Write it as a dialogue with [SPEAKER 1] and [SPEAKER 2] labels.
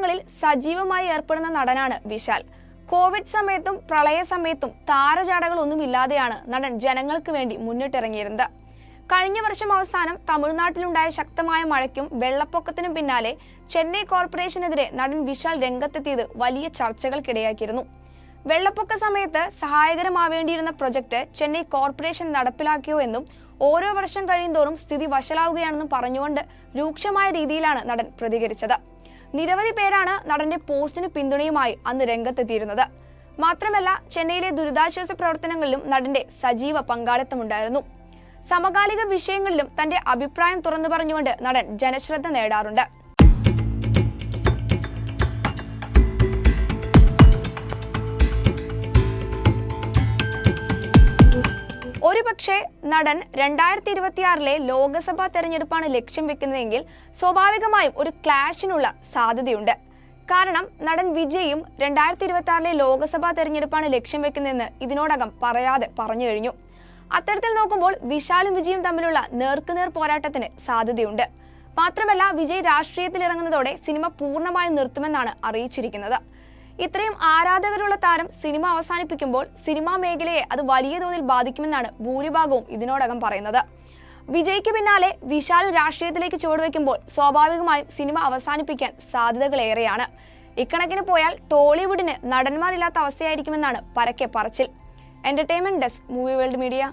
[SPEAKER 1] സിനിമകളിൽ സജീവമായി ഏർപ്പെടുന്ന നടനാണ് വിശാൽ. കോവിഡ് സമയത്തും പ്രളയ സമയത്തും താരജാടകളൊന്നുമില്ലാതെയാണ് നടൻ ജനങ്ങൾക്ക് വേണ്ടി മുന്നിട്ടിറങ്ങിയിരുന്നത്. കഴിഞ്ഞ വർഷം അവസാനം തമിഴ്നാട്ടിലുണ്ടായ ശക്തമായ മഴയ്ക്കും വെള്ളപ്പൊക്കത്തിനും പിന്നാലെ ചെന്നൈ കോർപ്പറേഷനെതിരെ നടൻ വിശാൽ രംഗത്തെത്തിയത് വലിയ ചർച്ചകൾക്കിടയാക്കിയിരുന്നു. വെള്ളപ്പൊക്ക സമയത്ത് സഹായകരമാവേണ്ടിയിരുന്ന പ്രൊജക്ട് ചെന്നൈ കോർപ്പറേഷൻ നടപ്പിലാക്കിയോ എന്നും ഓരോ വർഷം കഴിയുന്തോറും സ്ഥിതി വഷളാവുകയാണെന്നും പറഞ്ഞുകൊണ്ട് രൂക്ഷമായ രീതിയിലാണ് നടൻ പ്രതികരിച്ചത്. നിരവധി പേരാണ് നടന്റെ പോസ്റ്റിന് പിന്തുണയുമായി അന്ന് രംഗത്തെത്തിയിരുന്നത്. മാത്രമല്ല, ചെന്നൈയിലെ ദുരിതാശ്വാസ പ്രവർത്തനങ്ങളിലും നടന്റെ സജീവ പങ്കാളിത്തമുണ്ടായിരുന്നു. സമകാലിക വിഷയങ്ങളിലും തന്റെ അഭിപ്രായം തുറന്നു പറഞ്ഞുകൊണ്ട് നടൻ ജനശ്രദ്ധ നേടാറുണ്ട്. ഒരുപക്ഷെ നടൻ 2026 ലോക്സഭാ തെരഞ്ഞെടുപ്പാണ് ലക്ഷ്യം വെക്കുന്നതെങ്കിൽ സ്വാഭാവികമായും ഒരു ക്ലാഷിനുള്ള സാധ്യതയുണ്ട്. കാരണം നടൻ വിജയും 2026 ലോക്സഭാ തെരഞ്ഞെടുപ്പാണ് ലക്ഷ്യം വെക്കുന്നതെന്ന് ഇതിനോടകം പറയാതെ പറഞ്ഞു കഴിഞ്ഞു. അത്തരത്തിൽ നോക്കുമ്പോൾ വിശാലും വിജയും തമ്മിലുള്ള നേർക്കുനേർ പോരാട്ടത്തിന് സാധ്യതയുണ്ട്. മാത്രമല്ല, വിജയ് രാഷ്ട്രീയത്തിൽ ഇറങ്ങുന്നതോടെ സിനിമ പൂർണ്ണമായും നിർത്തുമെന്നാണ് അറിയിച്ചിരിക്കുന്നത്. ഇത്രയും ആരാധകരുള്ള താരം സിനിമ അവസാനിപ്പിക്കുമ്പോൾ സിനിമാ മേഖലയെ അത് വലിയ തോതിൽ ബാധിക്കുമെന്നാണ് ഭൂരിഭാഗവും ഇതിനോടകം പറയുന്നത്. വിജയ്ക്ക് പിന്നാലെ വിശാലും രാഷ്ട്രീയത്തിലേക്ക് ചുവടുവെക്കുമ്പോൾ സ്വാഭാവികമായും സിനിമ അവസാനിപ്പിക്കാൻ സാധ്യതകളേറെയാണ്. ഇക്കണക്കിന് പോയാൽ ടോളിവുഡിന് നടന്മാരില്ലാത്ത അവസ്ഥയായിരിക്കുമെന്നാണ് പരക്കെ പറച്ചിൽ. Entertainment desk, movie world media.